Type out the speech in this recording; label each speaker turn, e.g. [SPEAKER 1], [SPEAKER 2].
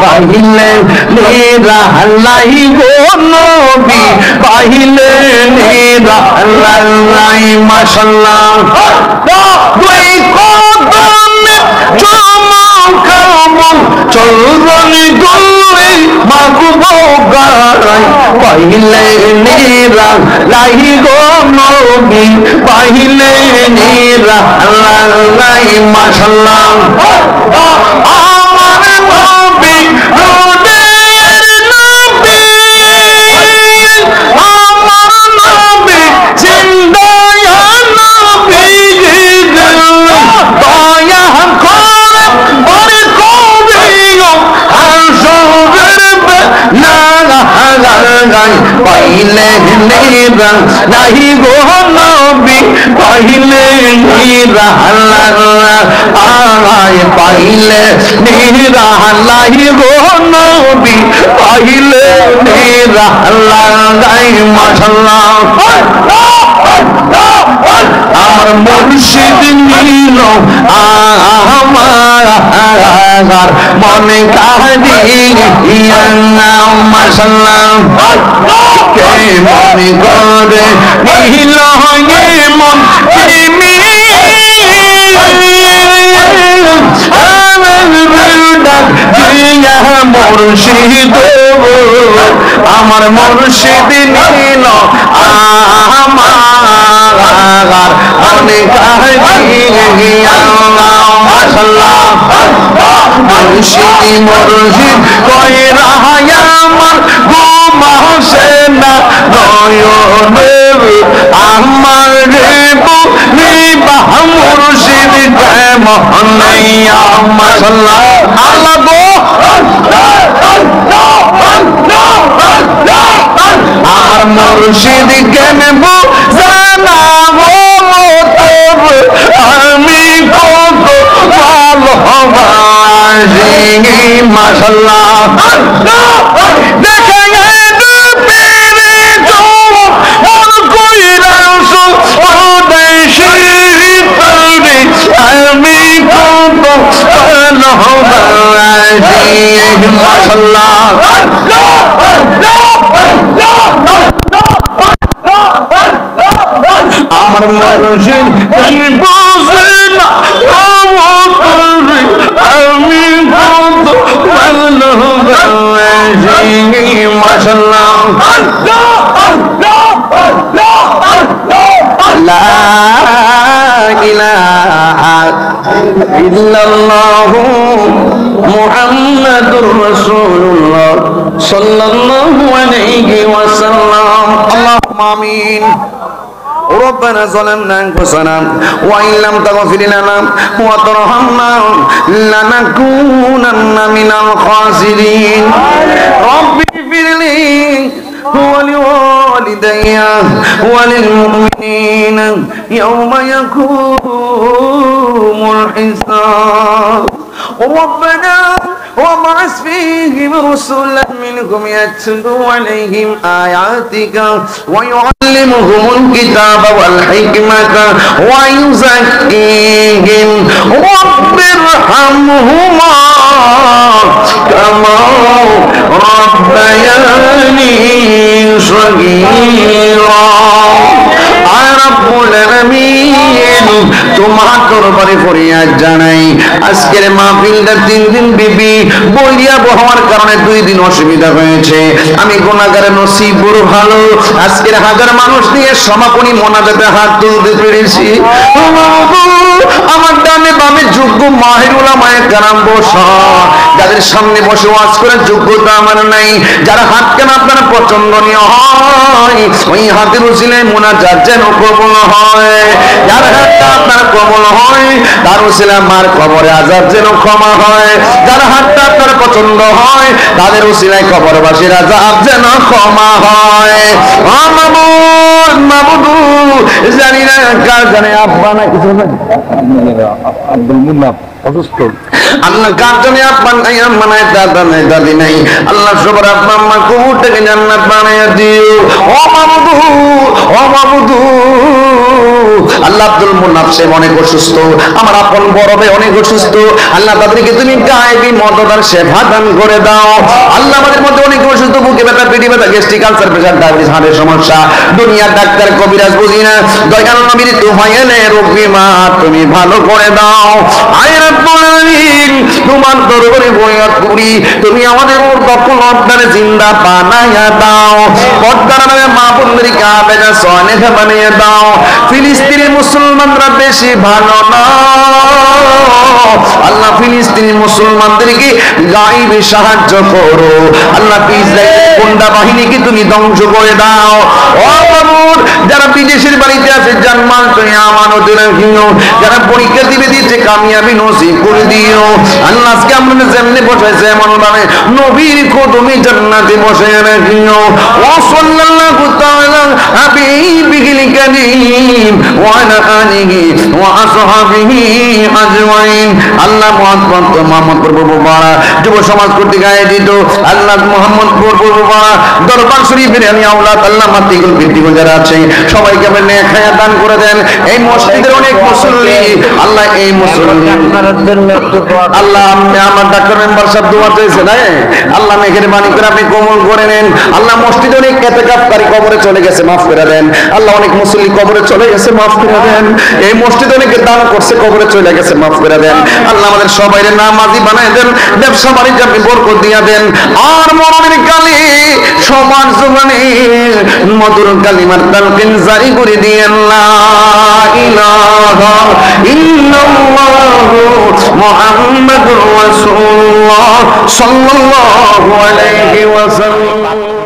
[SPEAKER 1] পাহিলে নিরালাই গো নবী পাহিলে নিরালাই মাশাআল্লাহ দুই কদমে চমকাবো চলন দুই মাগবো গায় পাহিলে নিরালাই গো নবী পাহিলে নিরালাই মাশাআল্লাহ আমার নবী রোদের নবী আমার নবী জিন্দায়া নবী দয়া করে ওরে কবিও আসরের না গায় পাইলে নিরা নাই গো নবী পাইলে নিরা আয় পাইলে নিরালাই গো নবী পাইলে নিরালাই মাশাআল্লাহ আমার মুর্শিদ নীল আমার মনে কাঁদিয়া মাশাআল্লাহ কে মনে করে নীল মন মুর্শিদ আমার মুর্শিদ নীল আমার মনে কাহিয়া মাশাআল্লাহ মুর্শিদ মুর্শিদ কয় রাহায়া আমার ঘুম আসে না নয়নে আমার নিবাহ মুর্শিদ কেমন নাইয়া মাশাআল্লাহ আল্লাহ গো আমার মুর্শিদ কেন জানাবো আমি কত ভালোবাসি মাশাআল্লাহ দেখে আমি কত ভালোবাসি মাশাআল্লাহ আমার মুর্শিদ বুঝে না আমি কত ভালোবাসি মাশাআল্লাহ লা ইলাহা ইল্লাল্লাহ মুহাম্মাদুর রাসূলুল্লাহ সাল্লাল্লাহু আলাইহি ওয়াসাল্লাম আল্লাহুম্মা আমিন ربنا ظلمنا أنفسنا وإن لم تغفر لنا وترحمنا لنكونن من الخاسرين رب اغفر لي ولوالدي وللمؤمنين يوم يقوم الحساب ربنا وابعث فيهم رسلا منهم يتلو عليهم آياتك ويعلمهم الكتاب والحكمة ويزكيهم رب ارحمهما كما ربياني صغيرا তোমার দরবারে ফরিয়াদ জানাই আজকের মাহফিলটা 3 দিন বিবি বলিয়া হওয়ার কারণে 2 দিন অসুবিধা হয়েছে আমি গুনাহগারের নসিব বড় ভালো আজকের হাজার মানুষ দিয়ে সমাপনী মোনাজাতে হাত তুলতে পেরেছি আমার ডানে বামে যোগ্য মাহির উলামায়ে কেরাম বসা যাদের সামনে বসে ওয়াজ করার যোগ্যতা আমার নাই যারা হাত কেন আপনার পছন্দনীয় হয় ওই হাতের উসিলায় মোনাজাত যেন কবুল হয় যার হাতটা আপনার কবুল হয় তার উসিলায় মার কবরে আযাব যেন ক্ষমা হয় যার হাতটা আপনার পছন্দ হয় তাদের উসিলায় কবরবাসীর আযাব যেন ক্ষমা হয়। মাবুদু জানি না কার জানে আব্বা না কিছু
[SPEAKER 2] আব্দুল মুন্নাফ অসুস্থ,
[SPEAKER 1] আল্লাহ কার জানে আব্বা নাই আম্মা নাই দাদা নাই দাদি নাই, আল্লাহ সবার আব্বা আম্মা কবর থেকে জান্নাত বানাইয়া দিও ও মাবুদু, ও মাবুদু। আল্লাহ আব্দুল মুন্নাফ সে অনেক অসুস্থ, আমার আপন বড় ভাই অনেক অসুস্থ, আল্লাহ তাদেরকে তুমি গায়েবী মদদ আর সেবা দান করে দাও। আল্লাহ আমাদের মধ্যে অনেক অসুস্থ, বুকে ব্যথা, পেটে ব্যথা, গ্যাস্ট্রিক আলসার, প্রেসার, ডায়াবেটিস, হার্টের সমস্যা, দুনিয়ার ডাক্তার কবিরাজ বুঝি না, দয়াল নবীর তুফাইলে রোগ বিমার তুমি ভালো করে দাও। আয় রব্বুল আলামিন তোমার দরবারে ফরিয়াদ করি, তুমি আমাদের দখল অর্ধানে জিন্দা বানাইয়া দাও, পর্দার নামে মা বোনদেরকে আবেদা সনেহ বানিয়ে দাও। ফিলিস্তিনের মুসলমানরা বেশি ভালো না আল্লাহ, ফিলিস্তিনি মুসলমানদেরকে গায়েবী সাহায্য করো আল্লাহ, ইসরায়েলের গুন্ডা বাহিনীকে তুমি ধ্বংস করে দাও। ও বাবুর যারা বিদেশের বাড়িতে আছে জানমাল তুমি আমানত রাখিও, যারা পরীক্ষা দিবে দিচ্ছে কামিয়াবি নসিব করে দিও আল্লাহ। আজকে আমরা যেমনি বসাইছে এমন ভাবে নবীর কদমে জান্নাতে বসায় রাখিও। ও সাল্লাল্লাহু তাআলা হাবিবিল কারীম ওয়া আলা আলিহি ওয়া আসহাবিহি আজমাইন। আল্লাহ মোহাম্মদপুর বড় যুব সমাজ কর্তৃক আয়োজিত আল্লাহ মোহাম্মদপুর বড় দরবার শরীফের আমি আওলাদ আল্লাহ মাতৃকুল বৃদ্ধিগুল যারা আছে সবাইকে আপনি নেক হায়াত দান করে দেন। এই মসজিদের অনেক মুসল্লি আল্লাহ, এই মুসল্লি আল্লাহ আমার ডাক্তার মেম্বার সাহেব দোয়া চাইছে না আল্লাহ, মেহেরবানি করে আপনি কবুল করে নেন আল্লাহ। মসজিদে অনেক ইতিকাফকারী কবরে চলে গেছে, মাফ করে দেন আল্লাহ। অনেক মুসল্লি কবরে চলে গেছে, মাফ করে দেন। এই মসজিদে অনেকে দান করছে, কবরে চলে গেছে, মাফ করে দেন আল্লাহ। আমাদের সবাই নামাজি বানায় দেন, ব্যবসা বাণিজ্য আপনি বরকত দিয়া দেন। আর মরণের কালে সমাজ জমানে মধুর কালিমার তালকিন জারি করে দিয়েন, লা ইলাহা ইল্লাল্লাহু মুহাম্মাদুর রাসূলুল্লাহ সাল্লাল্লাহু আলাইহি ওয়াসাল্লাম।